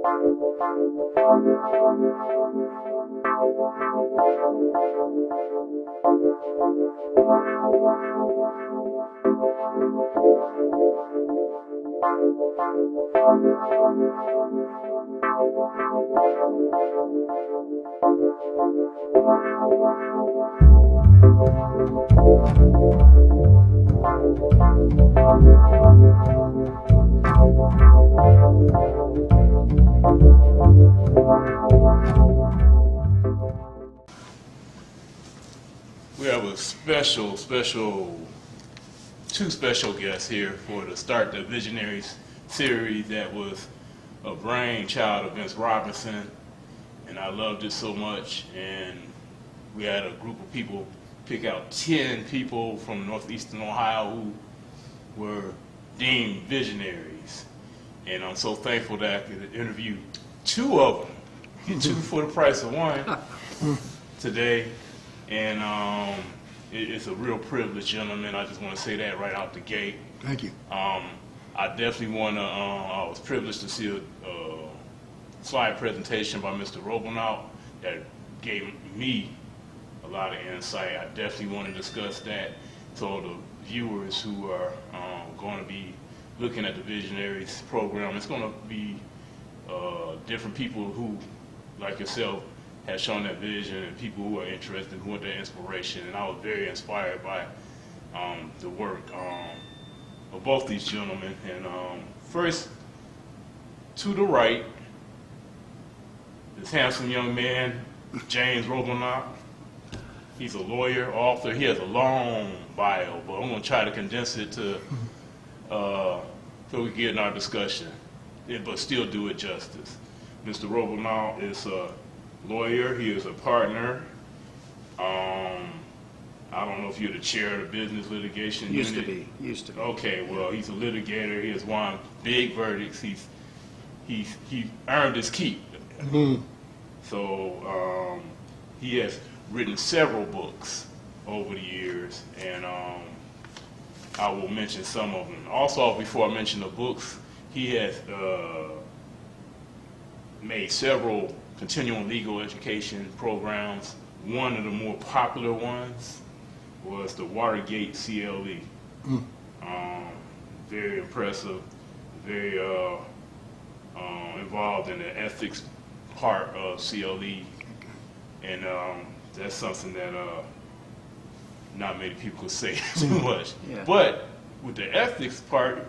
We have a two special guests here for the Start the Visionaries series that was a brainchild of Vince Robinson, and I loved it so much. And we had a group of people pick out 10 people from northeastern Ohio who were deemed visionaries, and I'm so thankful that I could interview two of them, get two for the price of one today. And it's a real privilege, gentlemen. I just want to say that right out the gate. Thank you. I definitely want to, I was privileged to see a slide presentation by Mr. Robenalt that gave me a lot of insight. I definitely want to discuss that. So the viewers who are going to be looking at the Visionaries program, it's going to be different people who, like yourself, have shown that vision, and people who are interested, who want their inspiration. And I was very inspired by the work of both these gentlemen. And first, to the right, this handsome young man, James Robenalt. He's a lawyer, author. He has a long bio, but I'm going to try to condense it to so we can get in our discussion, but still do it justice. Mr. Robenalt is a lawyer. He is a partner. I don't know if you're the chair of the business litigation Used unit. to be. Okay, well, he's a litigator. He has won big verdicts. He earned his keep. Mm-hmm. So he has written several books over the years, and I will mention some of them. Also, before I mention the books, he has made several continuing legal education programs. One of the more popular ones was the Watergate CLE. Very impressive, very involved in the ethics part of CLE, and that's something that not many people could say too much. Yeah. But with the ethics part,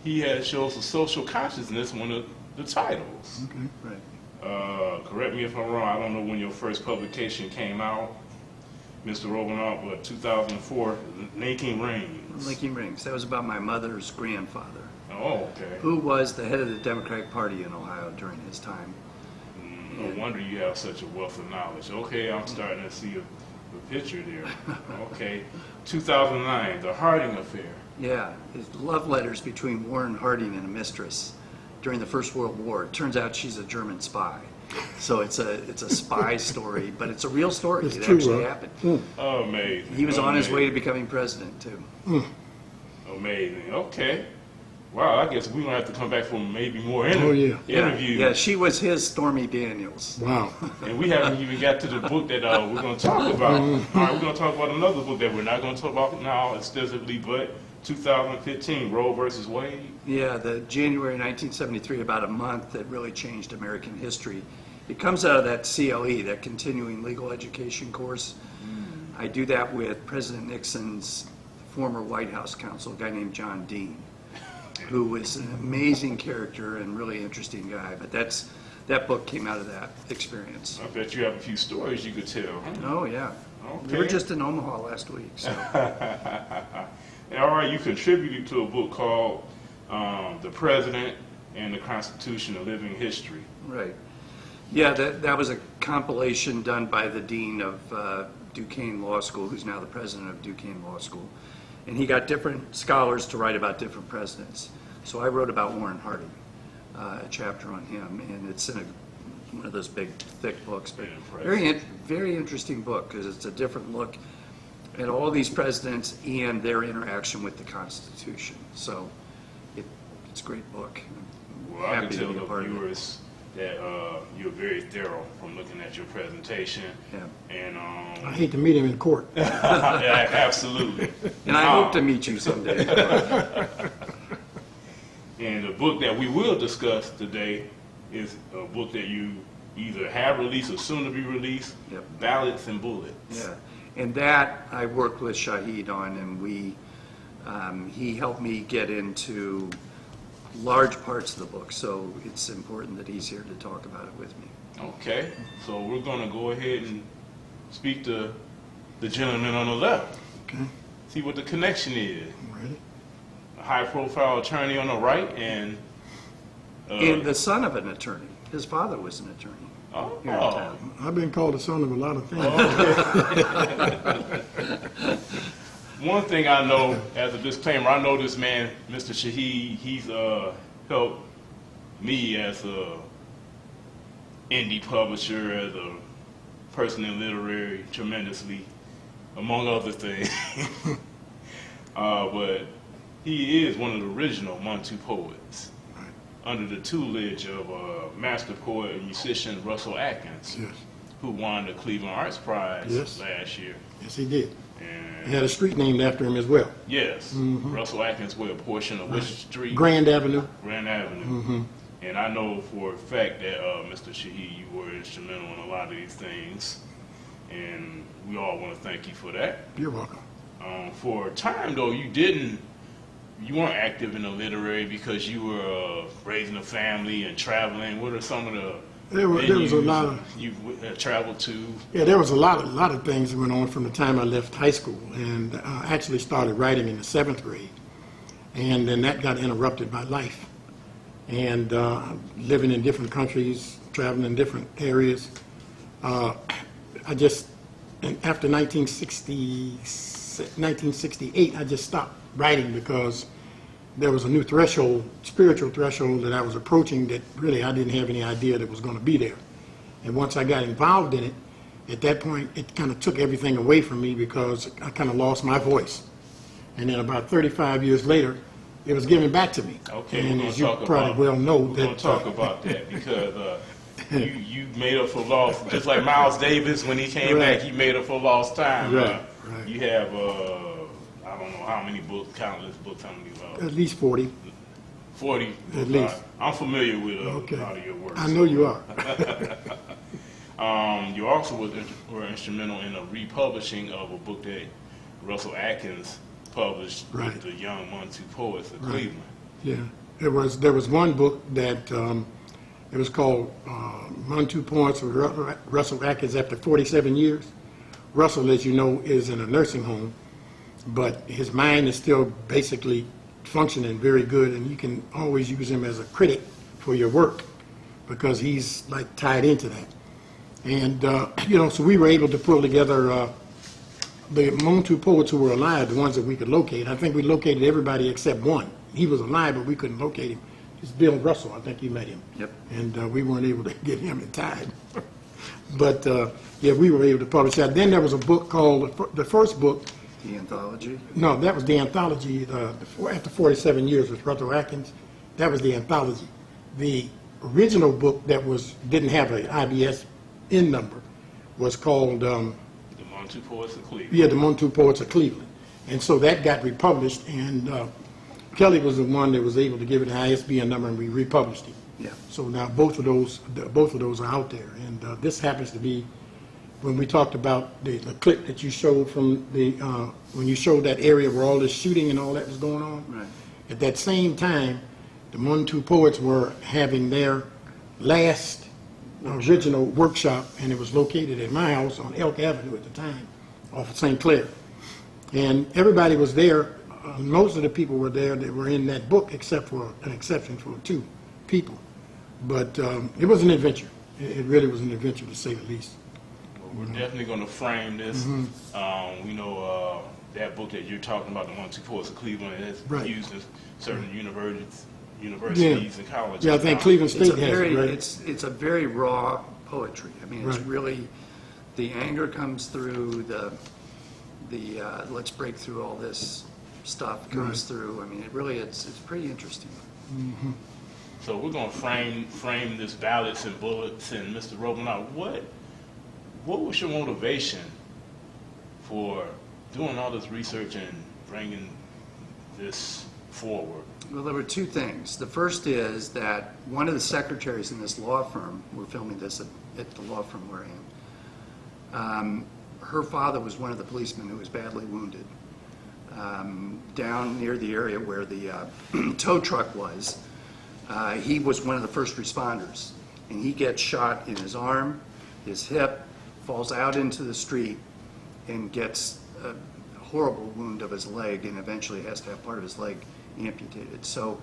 he has shows of social consciousness, one of the titles. Okay, right. Correct me if I'm wrong, I don't know when your first publication came out, Mr. Robenalt, but 2004, Linking Rings. Linking Rings. That was about my mother's grandfather, Oh, okay. who was the head of the Democratic Party in Ohio during his time. No wonder you have such a wealth of knowledge. Okay, I'm starting to see a picture there. Okay, 2009, the Harding Affair. Yeah, his love letters between Warren Harding and a mistress during the First World War. It turns out she's a German spy. So it's a spy story, but it's a real story. It's it true, actually right? happened. Amazing. He was on his way to Amazing. becoming president, too. Amazing. Okay. Wow, I guess we're going to have to come back for maybe more yeah. interviews. Yeah, she was his Stormy Daniels. Wow. And we haven't even got to the book that we're going to talk about. All right, we're going to talk about another book that we're not going to talk about now extensively, but 2015, Roe versus Wade. Yeah, the January 1973, about a month that really changed American history. It comes out of that CLE, that continuing legal education course. I do that with President Nixon's former White House counsel, a guy named John Dean, who was an amazing character and really interesting guy. But that book came out of that experience. I bet you have a few stories you could tell. Huh? Oh, yeah. Okay. We were just in Omaha last week. So. All right, you contributed to a book called The President and the Constitution, A Living History. Right. Yeah, that was a compilation done by the dean of Duquesne Law School, who's now the president of Duquesne Law School. And he got different scholars to write about different presidents. So I wrote about Warren Harding, a chapter on him, and it's in one of those big, thick books. But very interesting book, because it's a different look at all these presidents and their interaction with the Constitution. So it's a great book. Well, I can Happy to tell be a the part of it. viewers that you're very thorough from looking at your presentation. Yeah. And I hate to meet him in court. yeah, absolutely. And I hope to meet you someday. And the book that we will discuss today is a book that you either have released or soon to be released, Yep. Ballots and Bullets. Yeah, and that I worked with Shaheed on, and he helped me get into large parts of the book, so it's important that he's here to talk about it with me. Okay, so we're going to go ahead and speak to the gentleman on the left. Okay, See what the connection is. I'm ready. A high-profile attorney on the right, and And the son of an attorney. His father was an attorney here in town. I've been called the son of a lot of things. one thing I know, as a disclaimer, I know this man, Mr. Shaheed, he's helped me as a indie publisher, as a person in literary tremendously, among other things. But he is one of the original Montu poets, Right. under the tutelage of master poet and musician Russell Atkins, Yes, who won the Cleveland Arts Prize Yes. last year. yes, he did. And He had a street named after him as well. yes, Russell Atkins was a portion of which street? Grand Avenue. Grand Avenue. And I know for a fact that Mr. Shaheed, you were instrumental in a lot of these things, and we all want to thank you for that. You're welcome. For a time though, you weren't active in the literary because you were raising a family and traveling. What are some of the There was a venues lot of you've traveled to? Yeah, there was a lot of things that went on from the time I left high school, and I actually started writing in the 7th grade, and then that got interrupted by life, and living in different countries, traveling in different areas. And after 1968, I just stopped writing because there was a new threshold, spiritual threshold that I was approaching that really I didn't have any idea that was going to be there. And once I got involved in it, at that point, it kind of took everything away from me because I kind of lost my voice. And then about 35 years later, it was given back to me. Okay, and we're as gonna you talk probably about, well know, we're going to talk about that because you made up for lost, just like Miles Davis when he came Right. back, he made up for lost time. Right. You have I don't know how many books, countless books, how many At least 40. 40 At books. least. I'm familiar with Okay. a lot of your works. I know you are. You also were instrumental in a republishing of a book that Russell Atkins published Right. with the Young Montu Poets of Right. Cleveland. Yeah, there was one book that it was called Montu Poets with Russell Atkins after 47 years. Russell, as you know, is in a nursing home, but his mind is still basically functioning very good, and you can always use him as a critic for your work because he's like tied into that. And so we were able to pull together the Montu poets who were alive, the ones that we could locate. I think we located everybody except one. He was alive, but we couldn't locate him. It's Bill Russell. I think you met him. Yep. And we weren't able to get him in time. But, we were able to publish that. Then there was a book called, the first book, The anthology? no, that was the anthology, after 47 years with Russell Atkins. That was the anthology. The original book that didn't have an IBSN number was called, The Montu Poets of Cleveland. the Montu Poets of Cleveland. And so that got republished, and Kelly was the one that was able to give it an ISBN number, and we republished it. Yeah. So now both of those are out there, and this happens to be when we talked about the clip that you showed from when you showed that area where all this shooting and all that was going on. Right. At that same time, the Montu Poets were having their last original workshop, and it was located at my house on Elk Avenue at the time, off of St. Clair. And everybody was there. Most of the people were there that were in that book, except for an exception for 2 people. But it was an adventure. It really was an adventure, to say the least. Well, we're definitely going to frame this. We know that book that you're talking about, the Montu Poets of Cleveland, is Right. used in certain universities and colleges. Yeah, I think Cleveland It's State has it, right? it's a very raw poetry. I mean, it's Right. really, the anger comes through, the let's break through all this stuff comes Right. through. I mean, it's pretty interesting. So we're going to frame this Ballots and Bullets and Mr. Robenalt. What was your motivation for doing all this research and bringing this forward? Well, there were two things. The first is that one of the secretaries in this law firm, we're filming this at the law firm where I am, her father was one of the policemen who was badly wounded down near the area where the tow truck was. He was one of the first responders, and he gets shot in his arm, his hip, falls out into the street, and gets a horrible wound of his leg, and eventually has to have part of his leg amputated. So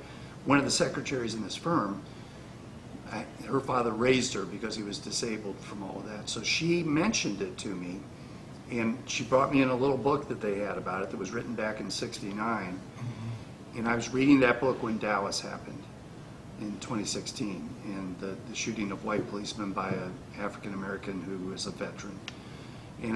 one of the secretaries in this firm, her father raised her because he was disabled from all of that. So she mentioned it to me, and she brought me in a little book that they had about it that was written back in '69. And I was reading that book when Dallas happened in 2016, and the shooting of white policemen by an African American who was a veteran. And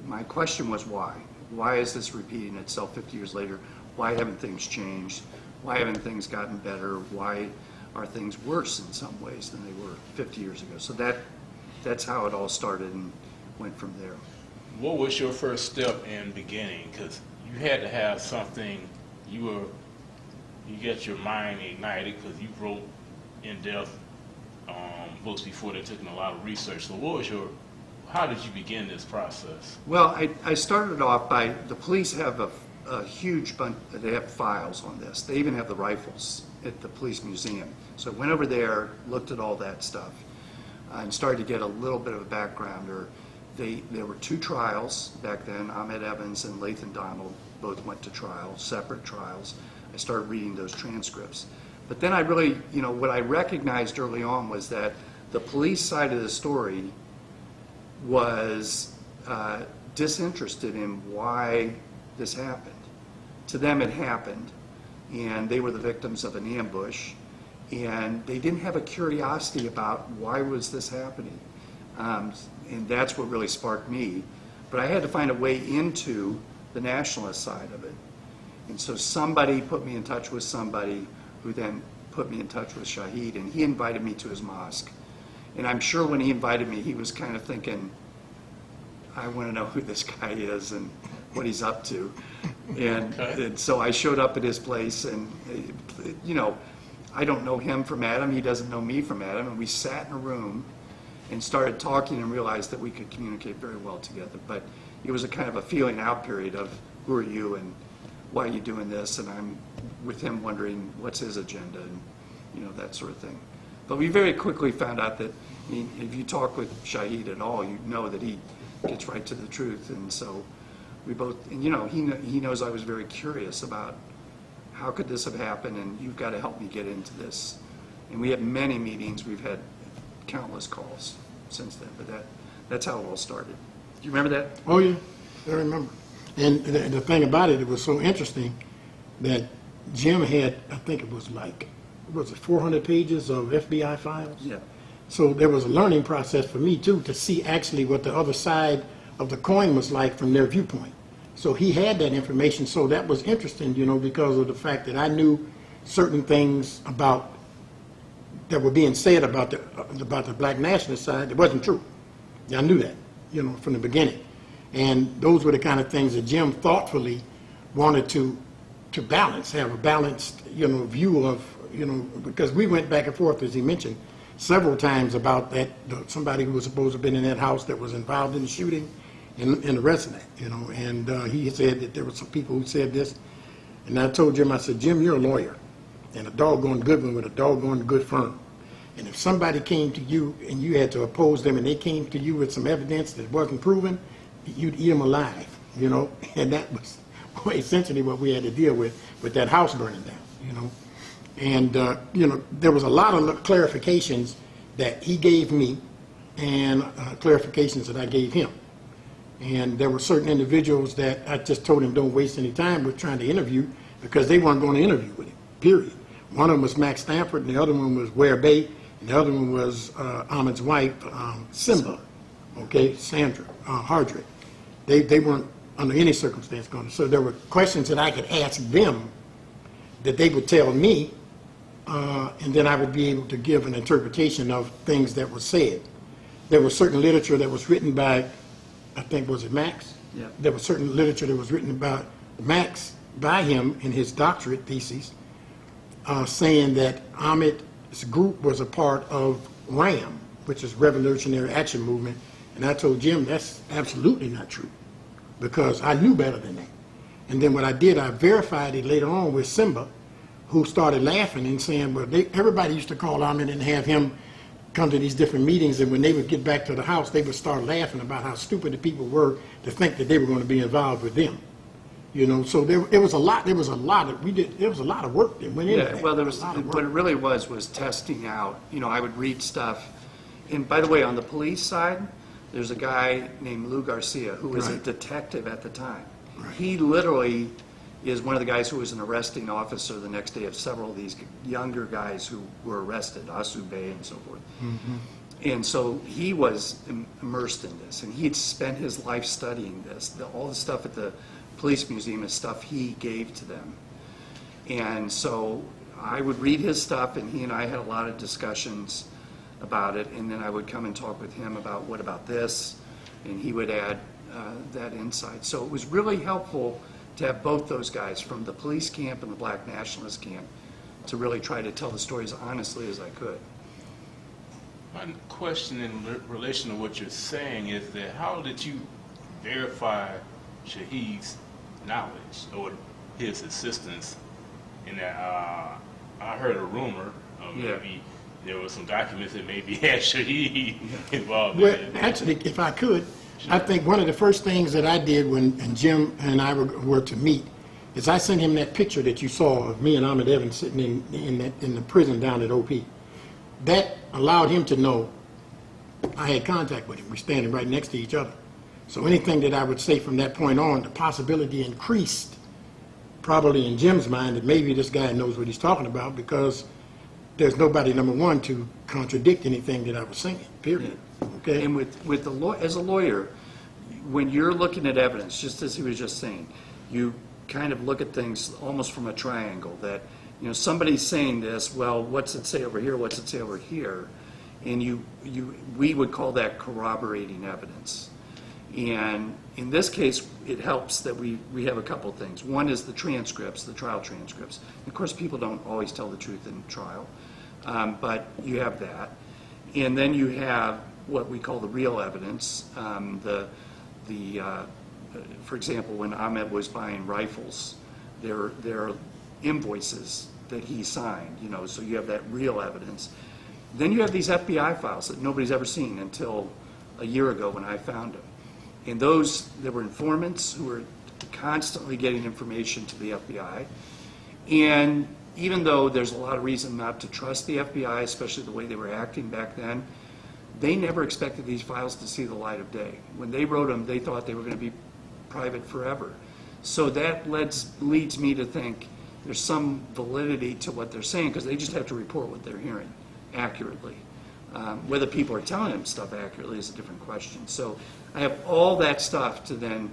my question was why? Why is this repeating itself 50 years later? Why haven't things changed? Why haven't things gotten better? Why are things worse in some ways than they were 50 years ago? So that's how it all started and went from there. What was your first step in beginning? Because you had to have something, you get your mind ignited because you wrote in-depth books before they took in a lot of research. So how did you begin this process? Well, I started off by, the police have a huge bunch, they have files on this. They even have the rifles at the police museum. So I went over there, looked at all that stuff, and started to get a little bit of a background. There were two trials back then. Ahmed Evans and Lathan Donald both went to trial, separate trials. I started reading those transcripts. But then I really, what I recognized early on was that the police side of the story was disinterested in why this happened. To them it happened, and they were the victims of an ambush, and they didn't have a curiosity about why was this happening. And that's what really sparked me. But I had to find a way into the nationalist side of it. And so somebody put me in touch with somebody who then put me in touch with Shaheed, and he invited me to his mosque. And I'm sure when he invited me, he was kind of thinking, I want to know who this guy is and what he's up to. And so I showed up at his place, and, I don't know him from Adam. He doesn't know me from Adam. And we sat in a room and started talking and realized that we could communicate very well together. But it was a kind of a feeling out period of, who are you and why are you doing this? And I'm with him wondering what's his agenda and, that sort of thing. But we very quickly found out that if you talk with Shaheed at all, you know that he gets right to the truth. And so we both, and he knows I was very curious about how could this have happened, and you've got to help me get into this. And we had many meetings. We've had countless calls since then, but that's how it all started. Do you remember that? Oh, yeah, I remember. And the thing about it, it was so interesting that Jim had, I think it was 400 pages of FBI files? Yeah. So there was a learning process for me, too, to see actually what the other side of the coin was like from their viewpoint. So he had that information, so that was interesting, because of the fact that I knew certain things about that were being said about the black nationalist side that wasn't true. I knew that, from the beginning. And those were the kind of things that Jim thoughtfully wanted to balance, have a balanced, view of, because we went back and forth, as he mentioned, several times about that, somebody who was supposed to have been in that house that was involved in the shooting and the rest of that, and he said that there were some people who said this. And I told Jim, I said, Jim, you're a lawyer and a doggone good one with a doggone good firm. And if somebody came to you and you had to oppose them and they came to you with some evidence that wasn't proven, you'd eat them alive, and that was essentially what we had to deal with that house burning down, And, there was a lot of clarifications that he gave me and clarifications that I gave him. And there were certain individuals that I just told him don't waste any time with trying to interview because they weren't going to interview with him, period. One of them was Max Stanford, and the other one was Ware Bay, and the other one was Ahmed's wife, Simba, Sandra Hardrick. They weren't under any circumstance going to. So there were questions that I could ask them that they would tell me and then I would be able to give an interpretation of things that were said. There was certain literature that was written by, I think, was it Max? Yeah. There was certain literature that was written about Max by him in his doctorate thesis, saying that Ahmed's group was a part of RAM, which is Revolutionary Action Movement. And I told Jim that's absolutely not true, because I knew better than that. And then what I did, I verified it later on with Simba, who started laughing and saying, well, everybody used to call Ahmed and have him come to these different meetings, and when they would get back to the house, they would start laughing about how stupid the people were to think that they were going to be involved with them. You know, so there was a lot of work that went into Yeah, that. well, what it really was testing out. You know, I would read stuff, and by the way, on the police side, there's a guy named Lou Garcia who was a Right. detective at the time. Right. He literally is one of the guys who was an arresting officer the next day of several of these younger guys who were arrested, Asu Bey and so forth. And so he was immersed in this, and he'd spent his life studying this. All the stuff at the police museum is stuff he gave to them. And so I would read his stuff, and he and I had a lot of discussions about it, and then I would come and talk with him about what about this, and he would add that insight. So it was really helpful to have both those guys from the police camp and the black nationalist camp to really try to tell the story as honestly as I could. My question in relation to what you're saying is that how did you verify Shaheed's knowledge or his assistance in that? I heard a rumor of maybe there were some documents that maybe had Shaheed involved Well, in it. actually, if I could, I think one of the first things that I did when Jim and I were to meet is I sent him that picture that you saw of me and Ahmed Evans sitting in the prison down at OP. That allowed him to know I had contact with him. We're standing right next to each other. So anything that I would say from that point on, the possibility increased, probably in Jim's mind, that maybe this guy knows what he's talking about, because there's nobody, number one, to contradict anything that I was saying, period. Okay? And with the as a lawyer, when you're looking at evidence, just as he was just saying, you kind of look at things almost from a triangle, that, you know, somebody's saying this, well, what's it say over here, what's it say over here? And we would call that corroborating evidence. And in this case, it helps that we have a couple of things. One is the transcripts, the trial transcripts. Of course, people don't always tell the truth in trial, but you have that. And then you have what we call the real evidence. For example, when Ahmed was buying rifles, there are invoices that he signed, you know, so you have that real evidence. Then you have these FBI files that nobody's ever seen until a year ago when I found them. And there were informants who were constantly getting information to the FBI. And even though there's a lot of reason not to trust the FBI, especially the way they were acting back then, they never expected these files to see the light of day. When they wrote them, they thought they were going to be private forever. So that leads me to think there's some validity to what they're saying, because they just have to report what they're hearing accurately. Whether people are telling them stuff accurately is a different question. So I have all that stuff to then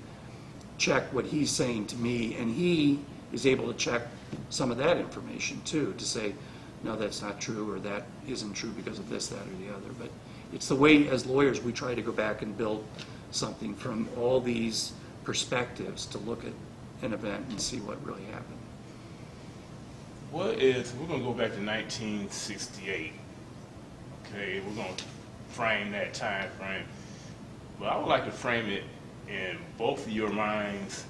check what he's saying to me, and he is able to check some of that information too, to say, no, that's not true, or that isn't true because of this, that, or the other. But it's the way, as lawyers, we try to go back and build something from all these perspectives to look at an event and see what really happened. We're going to go back to 1968. Okay, we're going to frame that time frame. But I would like to frame it in both of your minds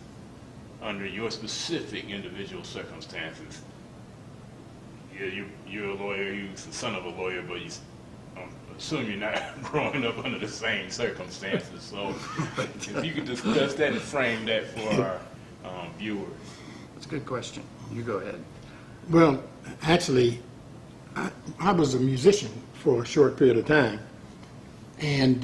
under your specific individual circumstances. Yeah, you're a lawyer, you're the son of a lawyer, but I assume you're not growing up under the same circumstances. So if you could discuss that and frame that for our viewers. That's a good question. You go ahead. Well, actually, I was a musician for a short period of time. And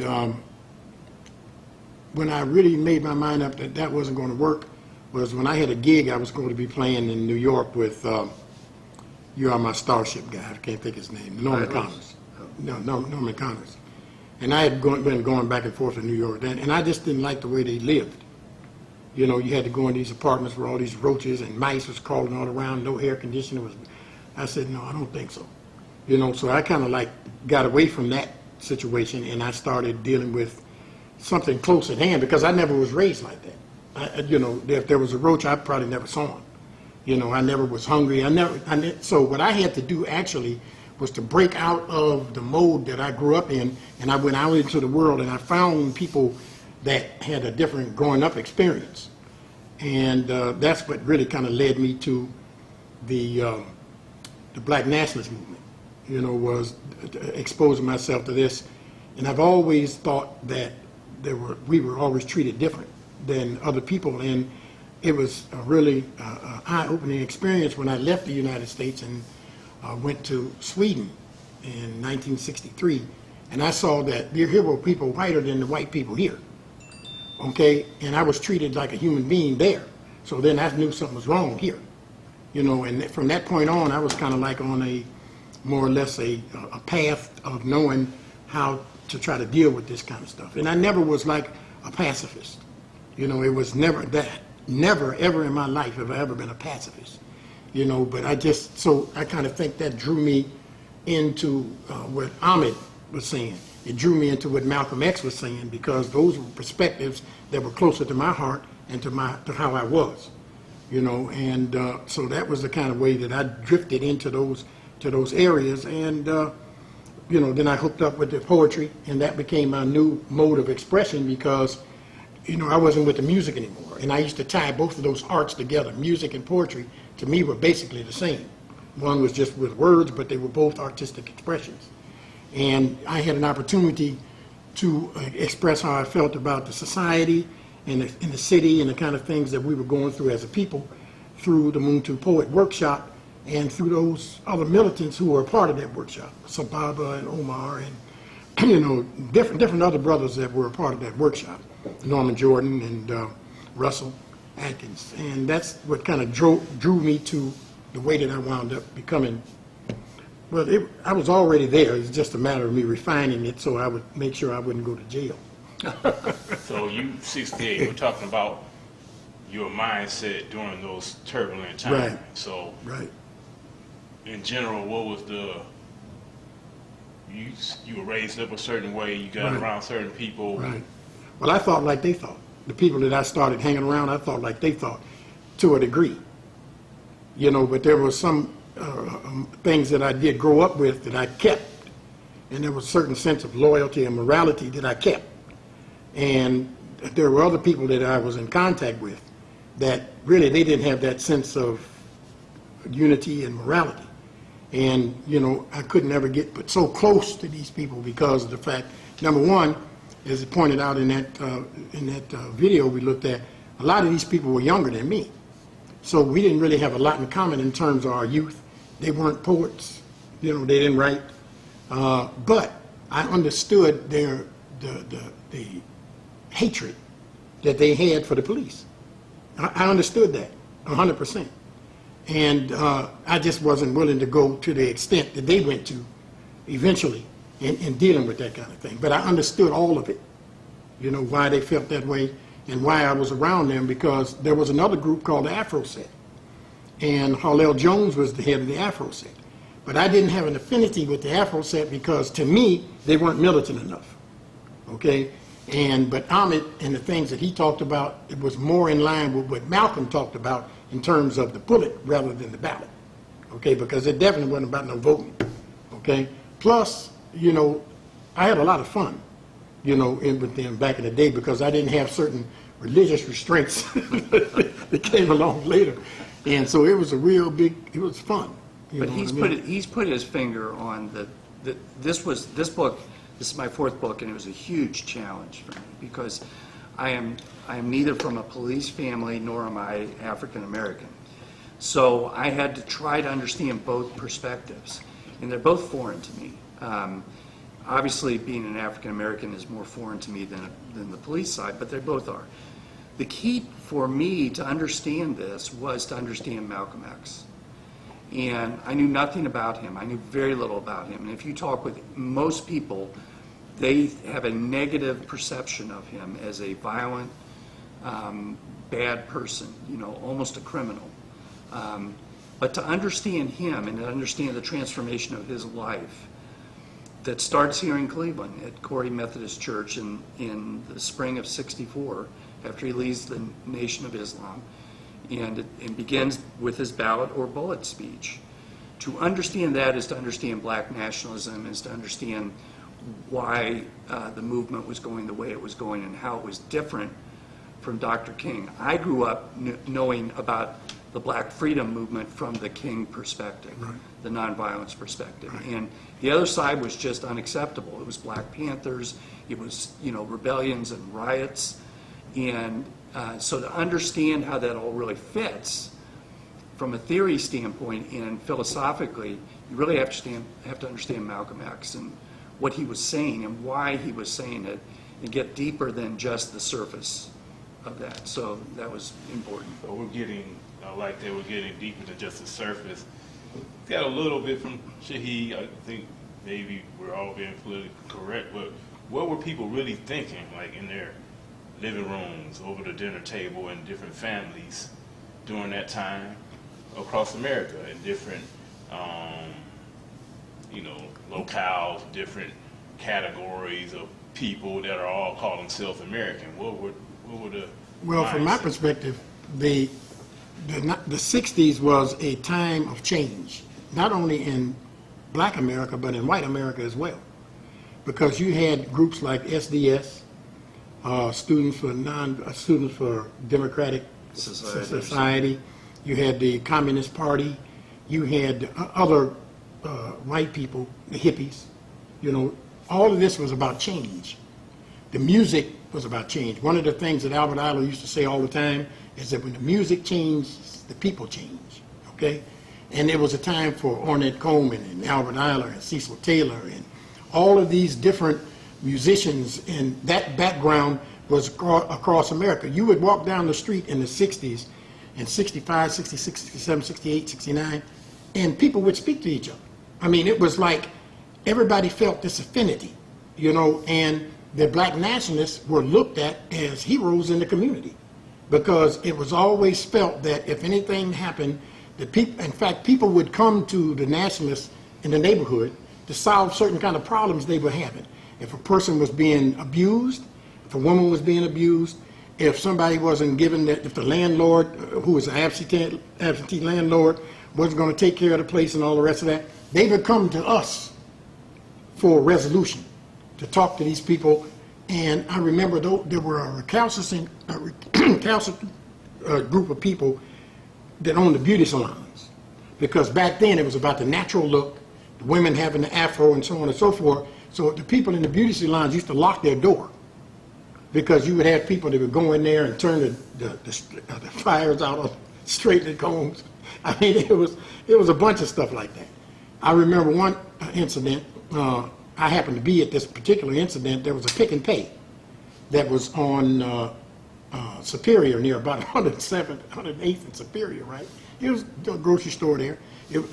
when I really made my mind up that that wasn't going to work was when I had a gig I was going to be playing in New York with You Are My Starship guy. I can't think his name. Norman Connors. No, Norman Connors. And I had been going back and forth to New York then, and I just didn't like the way they lived. You know, you had to go in these apartments where all these roaches and mice was crawling all around, no air conditioning. I said, no, I don't think so. You know, so I kind of like got away from that situation, and I started dealing with something close at hand because I never was raised like that. You know, if there was a roach, I probably never saw him. You know, I never was hungry. So what I had to do actually was to break out of the mode that I grew up in, and I went out into the world, and I found people that had a different growing up experience. And that's what really kind of led me to the Black nationalist movement, you know, was exposing myself to this. And I've always thought that we were always treated different than other people. And it was a really eye-opening experience when I left the United States and went to Sweden in 1963. And I saw that here were people whiter than the white people here. Okay, and I was treated like a human being there. So then I knew something was wrong here. You know, and from that point on, I was kind of like on a more or less a path of knowing how to try to deal with this kind of stuff. And I never was like a pacifist. You know, it was never that. Never, ever in my life have I ever been a pacifist. You know, but so I kind of think that drew me into what Ahmed was saying. It drew me into what Malcolm X was saying, because those were perspectives that were closer to my heart and to how I was, you know. And so that was the kind of way that I drifted into those areas. And you know, then I hooked up with the poetry, and that became my new mode of expression, because you know, I wasn't with the music anymore, and I used to tie both of those arts together. Music and poetry to me were basically the same. One was just with words, but they were both artistic expressions. And I had an opportunity to express how I felt about the society and the city and the kind of things that we were going through as a people through the Moon to Poet workshop, and through those other militants who were a part of that workshop, Sababa and Omar and you know, different other brothers that were a part of that workshop, Norman Jordan and Russell Atkins. And that's what kind of drew me to the way that I wound up becoming. Well, I was already there. It's just a matter of me refining it so I would make sure I wouldn't go to jail. So you 68, we're talking about your mindset during those turbulent times. Right. So Right. in general, what was you were raised up a certain way, you got Right. around certain people. Right. Well, I thought like they thought. The people that I started hanging around, I thought like they thought, to a degree. You know, but there was some things that I did grow up with that I kept. And there was a certain sense of loyalty and morality that I kept. And there were other people that I was in contact with that really, they didn't have that sense of unity and morality. And, you know, I couldn't ever get but so close to these people because of the fact, number one, as it pointed out in that video we looked at, a lot of these people were younger than me. So we didn't really have a lot in common in terms of our youth. They weren't poets, you know, they didn't write. But I understood the hatred that they had for the police. I understood that 100%. And I just wasn't willing to go to the extent that they went to eventually in dealing with that kind of thing. But I understood all of it, you know, why they felt that way and why I was around them, because there was another group called the Afro Set. And Harlell Jones was the head of the Afro Set. But I didn't have an affinity with the Afro Set because, to me, they weren't militant enough, okay? But Ahmed and the things that he talked about, it was more in line with what Malcolm talked about in terms of the bullet rather than the ballot, okay? Because it definitely wasn't about no voting, okay? Plus, you know, I had a lot of fun, you know, with them back in the day because I didn't have certain religious restraints that came along later. And so it was a real big, it was fun. But he's put his finger on this book. This is my fourth book, and it was a huge challenge for me because I am neither from a police family nor am I African American. So I had to try to understand both perspectives, and they're both foreign to me. Obviously, being an African American is more foreign to me than the police side, but they both are. The key for me to understand this was to understand Malcolm X. And I knew nothing about him. I knew very little about him. And if you talk with most people, they have a negative perception of him as a violent, bad person, you know, almost a criminal. But to understand him and to understand the transformation of his life that starts here in Cleveland at Corey Methodist Church in the spring of '64, after he leaves the Nation of Islam, and it begins with his Ballot or Bullet speech. To understand that is to understand black nationalism, is to understand why the movement was going the way it was going and how it was different from Dr. King. I grew up knowing about the black freedom movement from the King perspective, right, the nonviolence perspective. Right. And the other side was just unacceptable. It was Black Panthers, it was, rebellions and riots. And so to understand how that all really fits from a theory standpoint and philosophically, you really have to understand Malcolm X and what he was saying and why he was saying it, and get deeper than just the surface of that. So that was important. But we're getting deeper than just the surface. Got a little bit from Shaheed. I think maybe we're all being politically correct, but what were people really thinking, like in their living rooms, over the dinner table, in different families during that time across America, in different, locales, different categories of people that are all call themselves American? What were the Well, from my perspective, the 60s was a time of change, not only in black America, but in white America as well. Because you had groups like SDS, Students for Democratic Society. You had the Communist Party. You had other white people, the hippies. All of this was about change. The music was about change. One of the things that Albert Ayler used to say all the time is that when the music changes, the people change, okay? And it was a time for Ornette Coleman and Albert Ayler and Cecil Taylor and all of these different musicians, and that background was across America. You would walk down the street in the 60s, in 65, 66, 67, 68, 69, and people would speak to each other. I mean, it was like everybody felt this affinity, and the black nationalists were looked at as heroes in the community, because it was always felt that if anything happened, in fact, people would come to the nationalists in the neighborhood to solve certain kind of problems they were having. If a person was being abused, if a woman was being abused, if somebody wasn't given that, if the landlord, who was an absentee landlord, wasn't going to take care of the place and all the rest of that, they would come to us for a resolution, to talk to these people. And I remember there were a recalcitrant group of people that owned the beauty salons, because back then it was about the natural look, the women having the afro and so on and so forth. So the people in the beauty salons used to lock their door, because you would have people that would go in there and turn the fires out on straighten the combs. I mean, it was a bunch of stuff like that. I remember one incident. I happened to be at this particular incident. There was a pick and pay that was on Superior, near about 107th, 108th and Superior, right? It was a grocery store there.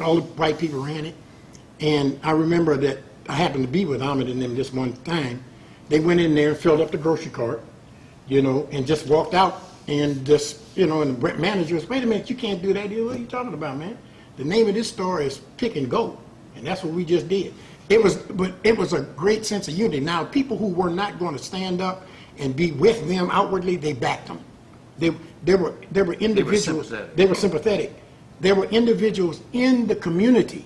All the white people ran it. And I remember that I happened to be with Ahmed and them this one time. They went in there and filled up the grocery cart, and just walked out, and just, and the manager was, wait a minute, you can't do that. What are you talking about, man? The name of this store is Pick and Go, and that's what we just did. It was a great sense of unity. Now, people who were not going to stand up and be with them outwardly, they backed them. There were individuals. They were sympathetic. There were individuals in the community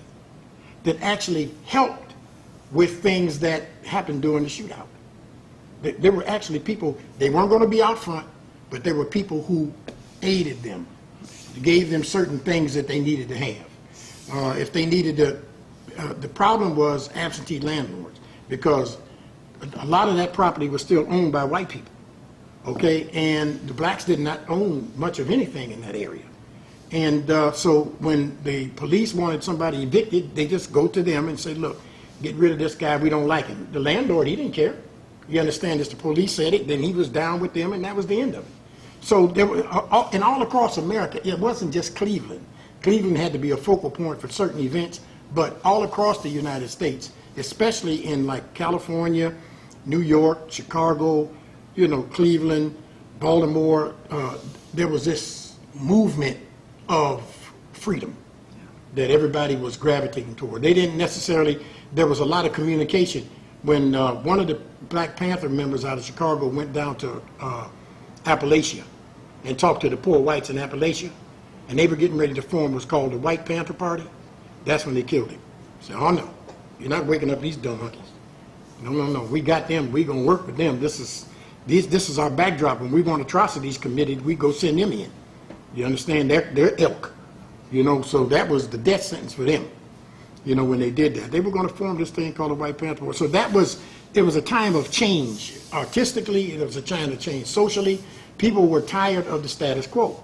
that actually helped with things that happened during the shootout. There were actually people. They weren't going to be out front, but there were people who aided them, gave them certain things that they needed to have. If they needed to. The problem was absentee landlords, because a lot of that property was still owned by white people, okay? And the blacks did not own much of anything in that area. And so when the police wanted somebody evicted, they just go to them and say, look, get rid of this guy, we don't like him. The landlord, he didn't care. You understand, as the police said it, then he was down with them, and that was the end of it. So there were, and all across America, it wasn't just Cleveland. Cleveland had to be a focal point for certain events, but all across the United States, especially in like California, New York, Chicago, Cleveland, Baltimore, there was this movement of freedom. that everybody was gravitating toward. They didn't necessarily, there was a lot of communication. When one of the Black Panther members out of Chicago went down to Appalachia and talked to the poor whites in Appalachia, and they were getting ready to form what's called the White Panther Party, that's when they killed him. Said, oh no, you're not waking up these dumb monkeys. No, no, no, we got them, we gonna work with them. This is our backdrop. When we want atrocities committed, we go send them in. You understand? They're ilk. You know, so that was the death sentence for them. You know, when they did that, they were going to form this thing called the White Panther Party. So it was a time of change. Artistically, it was a time of change. Socially, people were tired of the status quo.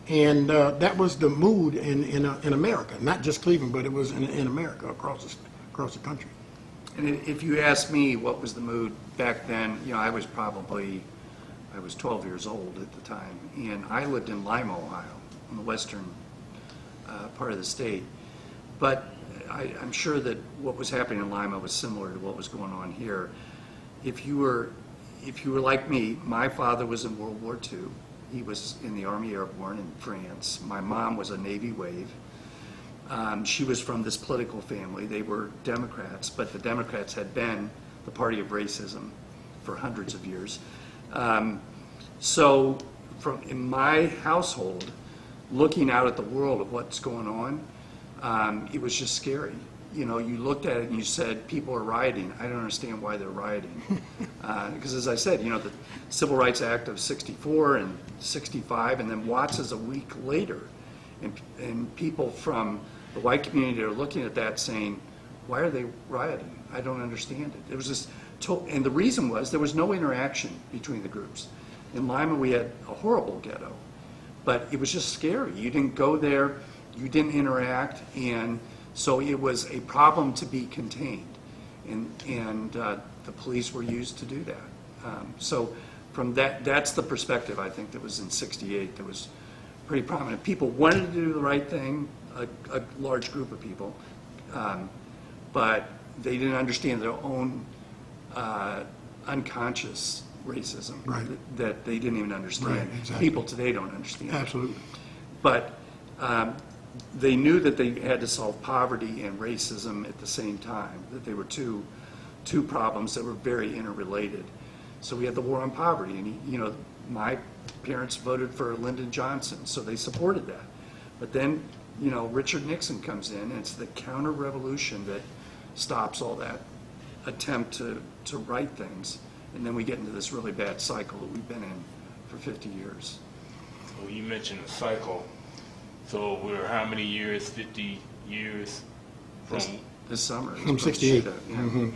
And that was the mood in America, not just Cleveland, but it was in America across the country. And if you ask me what was the mood back then, you know, I was 12 years old at the time, and I lived in Lima, Ohio, in the western part of the state. But I'm sure that what was happening in Lima was similar to what was going on here. If you were like me, my father was in World War II. He was in the Army Airborne in France. My mom was a Navy wave. She was from this political family. They were Democrats, but the Democrats had been the party of racism for hundreds of years. So in my household, looking out at the world of what's going on, it was just scary. You know, you looked at it and you said, people are rioting. I don't understand why they're rioting. Because as I said, you know, the Civil Rights Act of 64 and 65, and then Watts is a week later. And people from the white community are looking at that saying, why are they rioting? I don't understand it. It was just, and the reason was there was no interaction between the groups. In Lima, we had a horrible ghetto, but it was just scary. You didn't go there, you didn't interact, and so it was a problem to be contained. And the police were used to do that. So from that's the perspective, I think, that was in '68 that was pretty prominent. People wanted to do the right thing, a large group of people, but they didn't understand their own unconscious racism, right, that they didn't even understand. Right, exactly. People today don't understand. Absolutely. But they knew that they had to solve poverty and racism at the same time, that they were two problems that were very interrelated. So we had the war on poverty, and you know, my parents voted for Lyndon Johnson, so they supported that. But then, you know, Richard Nixon comes in, and it's the counter-revolution that stops all that attempt to right things. And then we get into this really bad cycle that we've been in for 50 years. Well, you mentioned a cycle. So we're how many years? 50 years from this summer. From 68.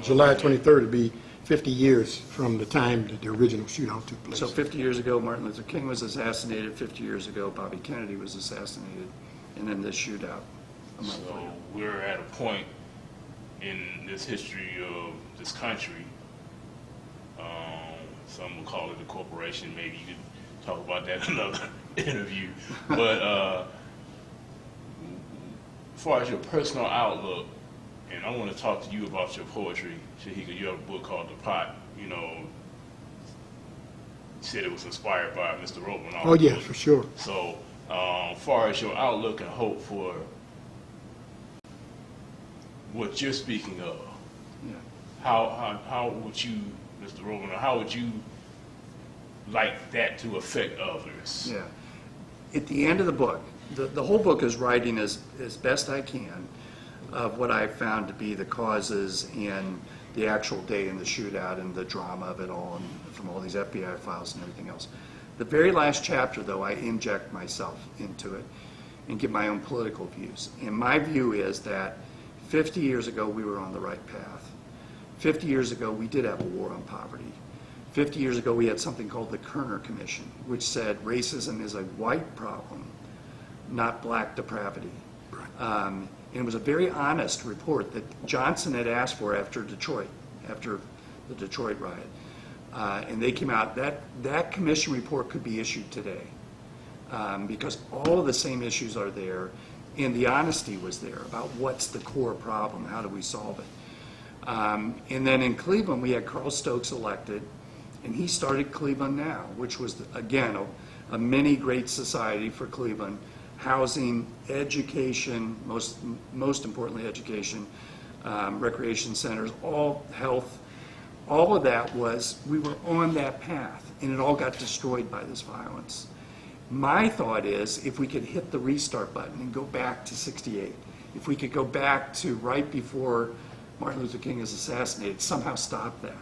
July 23rd would be 50 years from the time that the original shootout took place. So 50 years ago, Martin Luther King was assassinated. 50 years ago, Bobby Kennedy was assassinated. And then this shootout a month So later. we're at a point in this history of this country, some would call it a corporation, maybe you could talk about that in another interview, but as far as your personal outlook, and I want to talk to you about your poetry, Shaheed, you have a book called The Pot, you know, you said it was inspired by Mr. Robenalt. Oh yeah, for sure. So, as far as your outlook and hope for what you're speaking of, Yeah. how would you, Mr. Robenalt, how would you like that to affect others? Yeah. At the end of the book, the whole book is writing as best I can of what I found to be the causes and the actual day in the shootout and the drama of it all, and from all these FBI files and everything else. The very last chapter, though, I inject myself into it and give my own political views. And my view is that 50 years ago, we were on the right path. 50 years ago, we did have a war on poverty. 50 years ago, we had something called the Kerner Commission, which said racism is a white problem, not black depravity. And it was a very honest report that Johnson had asked for after the Detroit riot. And they came out, that commission report could be issued today because all of the same issues are there, and the honesty was there about what's the core problem, how do we solve it. And then in Cleveland, we had Carl Stokes elected, and he started Cleveland Now, which was, again, a mini great society for Cleveland, housing, education, most importantly education, recreation centers, all health, all of that we were on that path, and it all got destroyed by this violence. My thought is, if we could hit the restart button and go back to 68, if we could go back to right before Martin Luther King is assassinated, somehow stop that.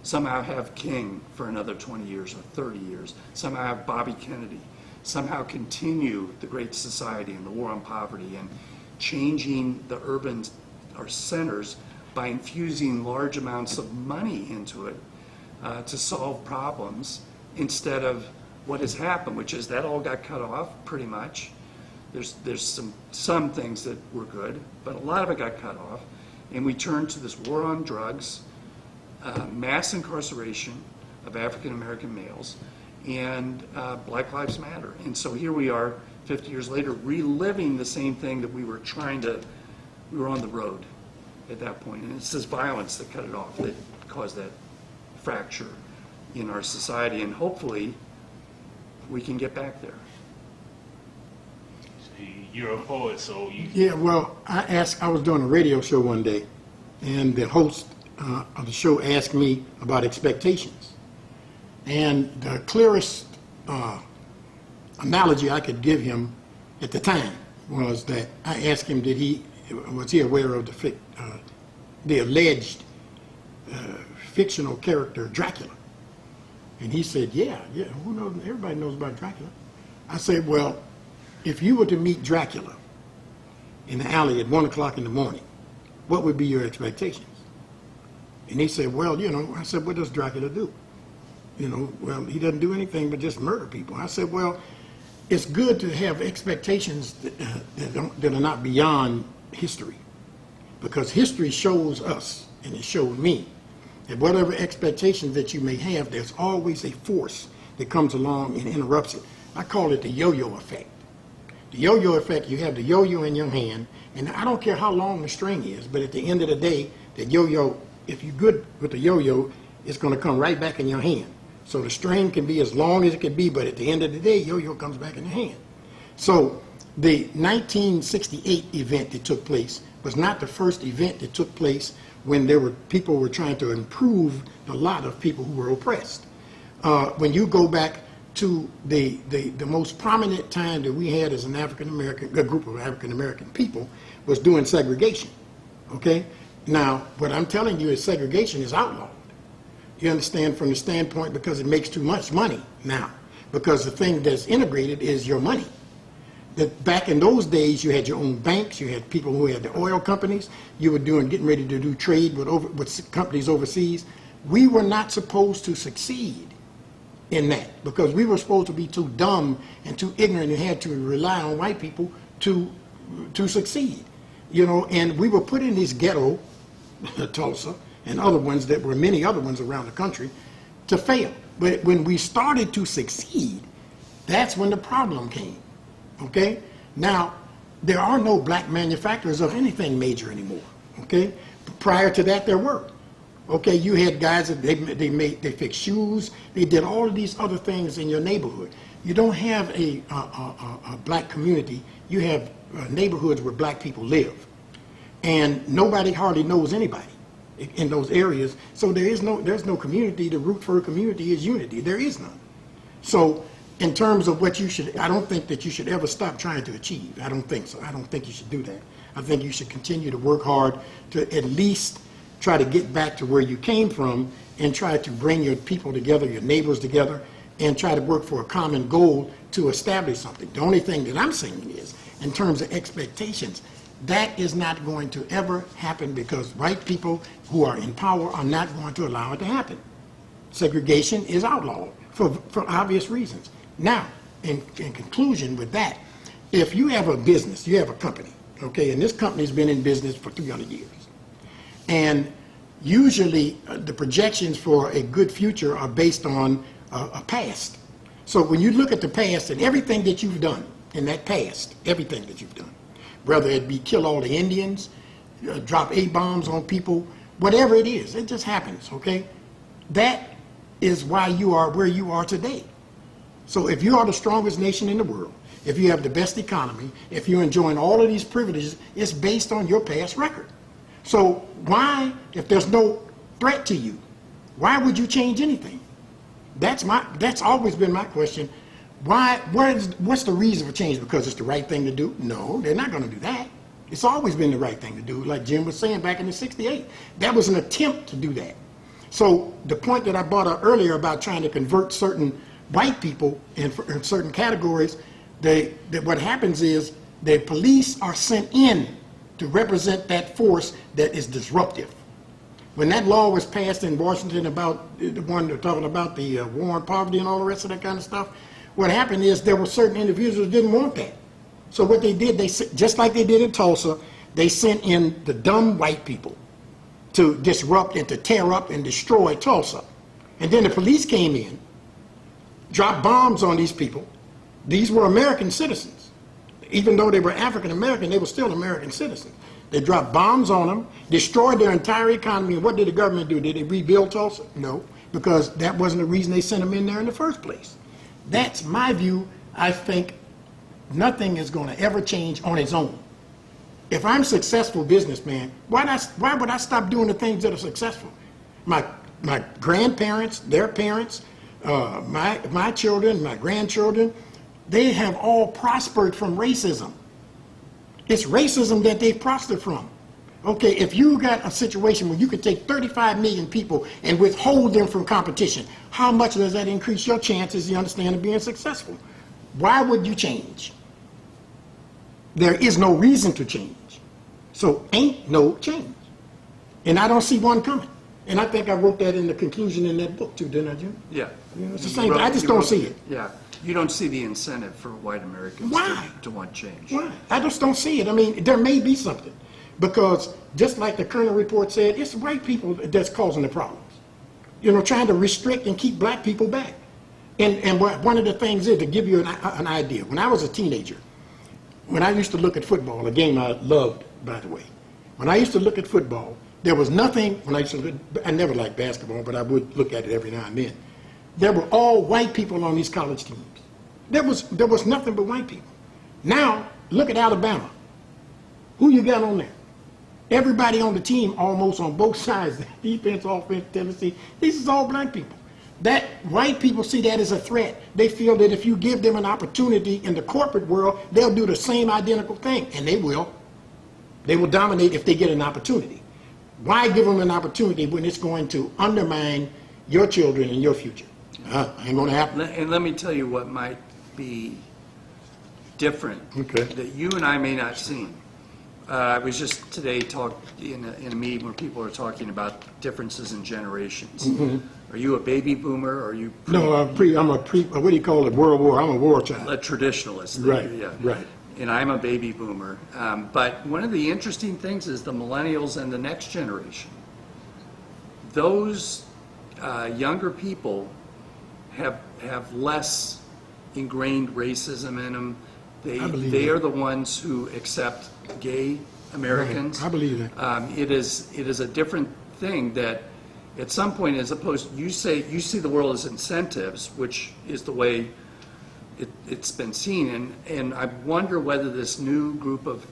Somehow have King for another 20 years or 30 years. Somehow have Bobby Kennedy. Somehow continue the Great Society and the war on poverty and changing the urban or centers by infusing large amounts of money into it to solve problems instead of what has happened, which is that all got cut off pretty much. There's some things that were good, but a lot of it got cut off, and we turned to this war on drugs, mass incarceration of African American males, and Black Lives Matter. And so here we are 50 years later reliving the same thing that we were on the road at that point. And it's this violence that cut it off, that caused that fracture in our society, and hopefully we can get back there. You're a poet, so you... Yeah, well, I was doing a radio show one day, and the host of the show asked me about expectations. And the clearest analogy I could give him at the time was that I asked him, was he aware of the alleged fictional character Dracula? And he said, yeah, who knows? Everybody knows about Dracula. I said, well, if you were to meet Dracula in the alley at 1 o'clock in the morning, what would be your expectations? And he said, well, I said, what does Dracula do? Well, he doesn't do anything but just murder people. I said, well, it's good to have expectations that are not beyond history, because history shows us, and it showed me, that whatever expectations that you may have, there's always a force that comes along and interrupts it. I call it the yo-yo effect. The yo-yo effect, you have the yo-yo in your hand, and I don't care how long the string is, but at the end of the day, the yo-yo, if you're good with the yo-yo, it's going to come right back in your hand. So the string can be as long as it can be, but at the end of the day, yo-yo comes back in your hand. So the 1968 event that took place was not the first event that took place when people were trying to improve the lot of people who were oppressed. When you go back to the most prominent time that we had as an a group of African American people was doing segregation. Okay? Now, what I'm telling you is segregation is outlawed. You understand, from the standpoint, because it makes too much money now. Because the thing that's integrated is your money. That back in those days, you had your own banks, you had people who had the oil companies, you were getting ready to do trade with companies overseas. We were not supposed to succeed in that, because we were supposed to be too dumb and too ignorant and had to rely on white people to succeed. And we were put in this ghetto, Tulsa, and other ones that were many other ones around the country, to fail. But when we started to succeed, that's when the problem came. Okay? Now, there are no black manufacturers of anything major anymore. Okay? Prior to that, there were. Okay, you had guys that they fixed shoes, they did all of these other things in your neighborhood. You don't have a black community, you have neighborhoods where black people live. And nobody hardly knows anybody in those areas, so there's no community. The root for a community is unity. There is none. So in terms of what I don't think that you should ever stop trying to achieve. I don't think so. I don't think you should do that. I think you should continue to work hard to at least try to get back to where you came from and try to bring your people together, your neighbors together, and try to work for a common goal to establish something. The only thing that I'm saying is, in terms of expectations, that is not going to ever happen, because white people who are in power are not going to allow it to happen. Segregation is outlawed for obvious reasons. Now, in conclusion with that, if you have a business, you have a company, okay, and this company's been in business for 300 years, and usually the projections for a good future are based on a past. So when you look at the past and everything that you've done in that past, everything that you've done, whether it be kill all the Indians, drop A-bombs on people, whatever it is, it just happens, okay? That is why you are where you are today. So if you are the strongest nation in the world, if you have the best economy, if you're enjoying all of these privileges, it's based on your past record. So why, if there's no threat to you, why would you change anything? That's always been my question. What's the reason for change? Because it's the right thing to do? No, they're not going to do that. It's always been the right thing to do, like Jim was saying back in the '68. That was an attempt to do that. So the point that I brought up earlier about trying to convert certain white people in certain categories, that what happens is the police are sent in to represent that force that is disruptive. When that law was passed in Washington about the one they're talking about, the war on poverty and all the rest of that kind of stuff, what happened is there were certain individuals who didn't want that. So what they did, just like they did in Tulsa, they sent in the dumb white people to disrupt and to tear up and destroy Tulsa. And then the police came in, dropped bombs on these people. These were American citizens. Even though they were African American, they were still American citizens. They dropped bombs on them, destroyed their entire economy. And what did the government do? Did they rebuild Tulsa? No, because that wasn't the reason they sent them in there in the first place. That's my view. I think nothing is going to ever change on its own. If I'm a successful businessman, why would I stop doing the things that are successful? My grandparents, their parents, my children, my grandchildren, they have all prospered from racism. It's racism that they've prospered from. Okay, if you got a situation where you could take 35 million people and withhold them from competition, how much does that increase your chances, you understand, of being successful? Why would you change? There is no reason to change. So ain't no change. And I don't see one coming. And I think I wrote that in the conclusion in that book too, didn't I, Jim? Yeah. You know, it's the same thing. I just don't see it. Yeah. You don't see the incentive for white Americans to want change. Why? I just don't see it. I mean, there may be something. Because just like the Kerner report said, it's white people that's causing the problems. You know, trying to restrict and keep black people back. And one of the things is, to give you an idea, when I was a teenager, when I used to look at football, a game I loved, by the way, when I used to look at football, there was nothing, I never liked basketball, but I would look at it every now and then. There were all white people on these college teams. There was nothing but white people. Now, look at Alabama. Who you got on there? Everybody on the team, almost on both sides, defense, offense, Tennessee, these is all black people. That white people see that as a threat. They feel that if you give them an opportunity in the corporate world, they'll do the same identical thing, and they will. They will dominate if they get an opportunity. Why give them an opportunity when it's going to undermine your children and your future? Ain't going to happen. And let me tell you what might be different, Okay. that you and I may not see. I was just today talked in a meeting where people are talking about differences in generations. Mm-hmm. Are you a baby boomer, or are you? No, I'm a what do you call it? World War. I'm a war child. A traditionalist. Right. Yeah. Right. And I'm a baby boomer. But one of the interesting things is the millennials and the next generation. Those younger people have less ingrained racism in them. They are the ones who accept gay Americans. Right. I believe that. It is a different thing that at some point, as opposed, you see the world as incentives, which is the way it's been seen, and I wonder whether this new group of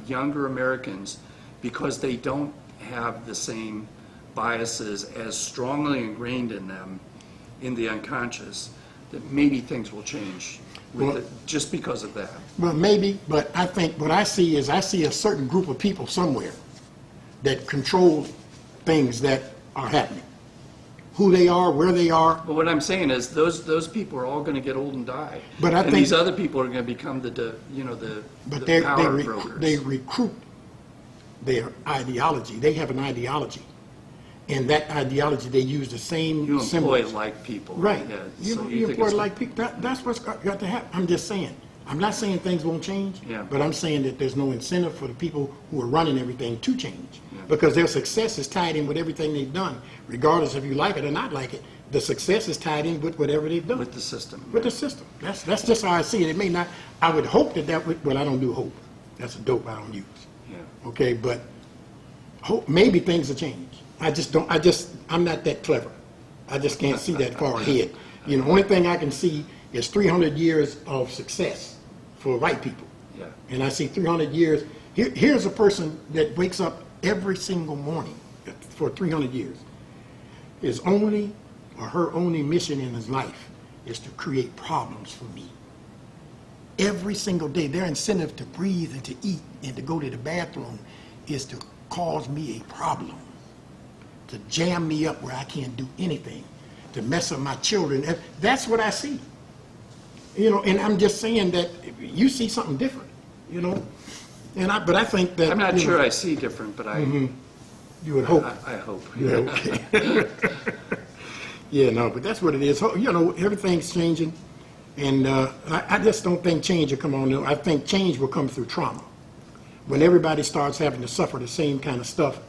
younger Americans, because they don't have the same biases as strongly ingrained in them in the unconscious, that maybe things will change just because of that. Well, maybe, but I think what I see is a certain group of people somewhere that control things that are happening. Who they are, where they are. But what I'm saying is those people are all going to get old and die. But I think these other people are going to become the power brokers. They recruit their ideology. They have an ideology. And that ideology, they use the same symbols. You employ like people. Right. Yeah. You employ like people. That's what's got to happen. I'm just saying. I'm not saying things won't change, but I'm saying that there's no incentive for the people who are running everything to change. Yeah. Because their success is tied in with everything they've done. Regardless if you like it or not like it, the success is tied in with whatever they've done. With the system. With the system. That's just how I see it. It may not, I would hope that would, well, I don't do hope. That's a dope I don't use. Yeah. Okay, but hope, maybe things will change. I'm not that clever. I just can't see that far ahead. You know, only thing I can see is 300 years of success for white people. Yeah. And I see 300 years. Here's a person that wakes up every single morning for 300 years. His only or her only mission in his life is to create problems for me. Every single day, their incentive to breathe and to eat and to go to the bathroom is to cause me a problem, to jam me up where I can't do anything, to mess up my children. That's what I see. You know, and I'm just saying that you see something different, you know. But I think that I'm not sure I see different, but you would hope. I hope. Yeah, okay. Yeah, no, but that's what it is. You know, everything's changing, and I just don't think change will come on. I think change will come through trauma. When everybody starts having to suffer the same kind of stuff,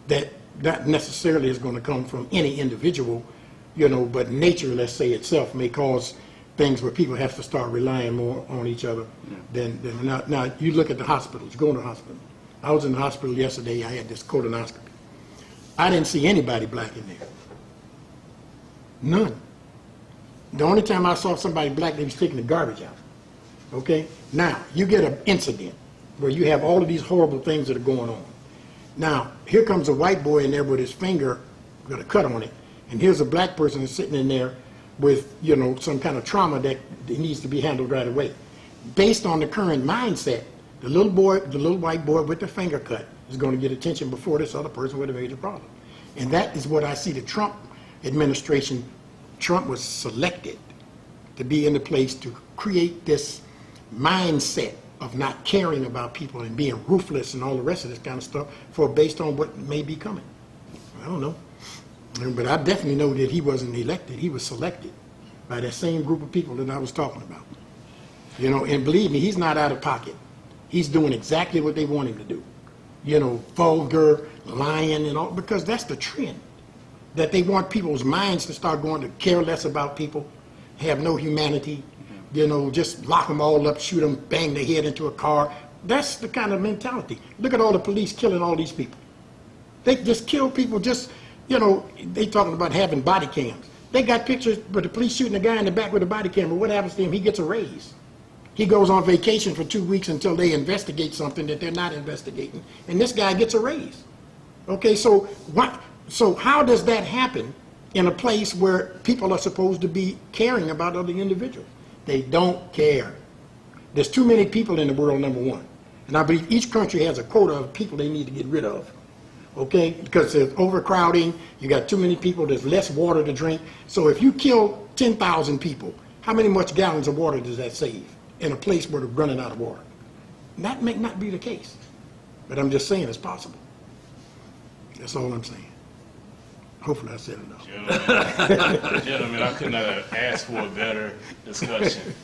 that necessarily is going to come from any individual, you know, but nature, let's say itself, may cause things where people have to start relying more on each other than now you look at the hospitals, you go to the hospital. I was in the hospital yesterday, I had this colonoscopy. I didn't see anybody black in there. None. The only time I saw somebody black, they was taking the garbage out. Okay? Now, you get an incident where you have all of these horrible things that are going on. Now, here comes a white boy in there with his finger, got a cut on it, and here's a black person that's sitting in there with, you know, some kind of trauma that needs to be handled right away. Based on the current mindset, the little white boy with the finger cut is going to get attention before this other person with a major problem. And that is what I see the Trump administration. Trump was selected to be in the place to create this mindset of not caring about people and being ruthless and all the rest of this kind of stuff based on what may be coming. I don't know. But I definitely know that he wasn't elected. He was selected by that same group of people that I was talking about. You know, and believe me, he's not out of pocket. He's doing exactly what they want him to do. You know, vulgar, lying and all, because that's the trend. That they want people's minds to start going to care less about people, have no humanity, you know, just lock them all up, shoot them, bang their head into a car. That's the kind of mentality. Look at all the police killing all these people. They just kill people just, you know, they talking about having body cams. They got pictures with the police shooting a guy in the back with a body camera. What happens to him? He gets a raise. He goes on vacation for 2 weeks until they investigate something that they're not investigating, and this guy gets a raise. Okay, so what? So how does that happen in a place where people are supposed to be caring about other individuals? They don't care. There's too many people in the world, number one. And I believe each country has a quota of people they need to get rid of. Okay? Because there's overcrowding, you got too many people, there's less water to drink. So if you kill 10,000 people, how many much gallons of water does that save in a place where they're running out of water? That may not be the case. But I'm just saying it's possible. That's all I'm saying. Hopefully I said enough. Gentlemen, I could not have asked for a better discussion.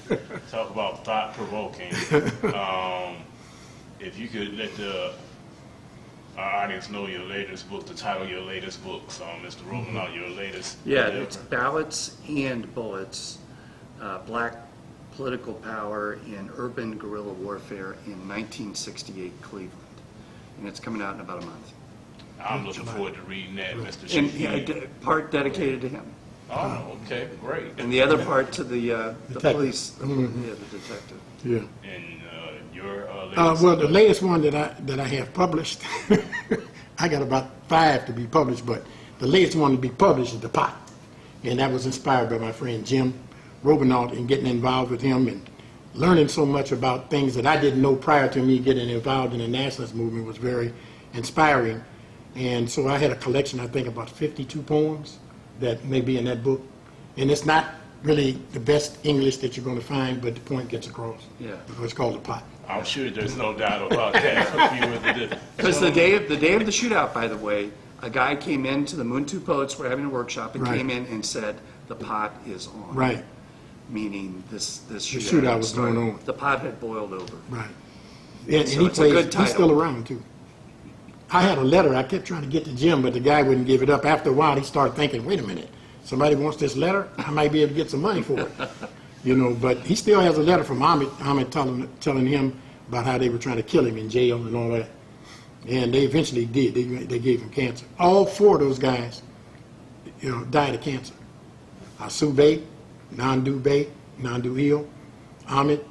Talk about thought-provoking. If you could let our audience know your latest book, the title of your latest book, Mr. Robenalt, your latest. Yeah, endeavor. it's Ballots and Bullets, Black Political Power in Urban Guerrilla Warfare in 1968 Cleveland. And it's coming out in about a month. I'm looking forward to reading that, Mr. And Shaheed. part dedicated to him. Oh, okay, great. And the other part to the Detective. police, yeah, the detective. Yeah. And your latest. Well, the latest one that I have published, I got about 5 to be published, but the latest one to be published is The Pot. And that was inspired by my friend Jim Robenalt and getting involved with him and learning so much about things that I didn't know prior to me getting involved in the nationalist movement was very inspiring. And so I had a collection, I think, about 52 poems that may be in that book. And it's not really the best English that you're going to find, but the point gets across. Yeah. Because it's called The Pot. I'm sure there's no doubt about that. Because the day of the shootout, by the way, a guy came into the Muntu Poets, we're having a workshop, and Right. came in and said, the pot is on. Right, Meaning this shootout was started. going on. The pot had boiled over. right. And So he it's a good he's title. still around, too. I had a letter I kept trying to get to Jim, but the guy wouldn't give it up. After a while, he started thinking, wait a minute, somebody wants this letter? I might be able to get some money for it. You know, but he still has a letter from Ahmed telling him about how they were trying to kill him in jail and all that. And they eventually did. They gave him cancer. All 4 of those guys, you know, died of cancer. Asube, Nandu Il, Ahmed,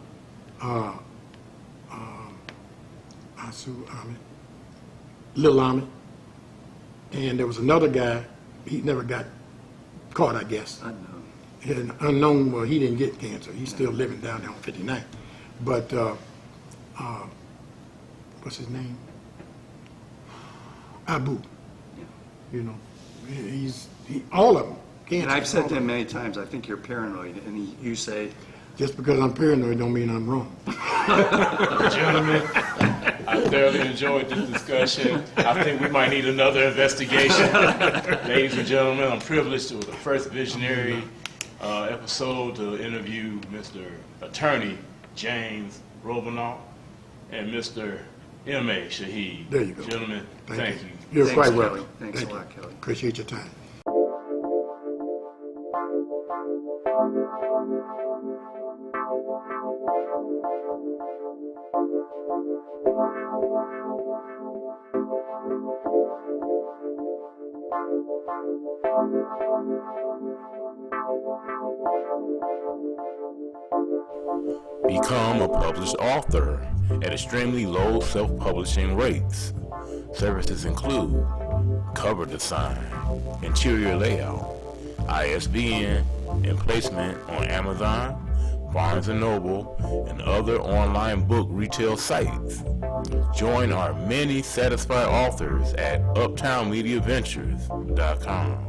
Sue Army, Little Army, and there was another guy, he never got caught, I guess. Unknown. He had an unknown, well, he didn't get cancer, he's still living down there on 59. But, what's his name? Abu, you know, all of them. Cancer, And I've said all to of him them. many times, I think you're paranoid, and you say, Just because I'm paranoid don't mean I'm wrong. Gentlemen, I thoroughly enjoyed this discussion. I think we might need another investigation. Ladies and gentlemen, I'm privileged to the first visionary episode to interview Mr. Attorney James Robenalt and Mr. M.A. Shaheed. There you go. Gentlemen, thank you. You're Thanks, quite Kelly. welcome. Thanks Thank a you. lot, Kelly. Appreciate your time. Become a published author at extremely low self-publishing rates. Services include cover design, interior layout, ISBN, and placement on Amazon, Barnes & Noble, and other online book retail sites. Join our many satisfied authors at uptownmediaventures.com.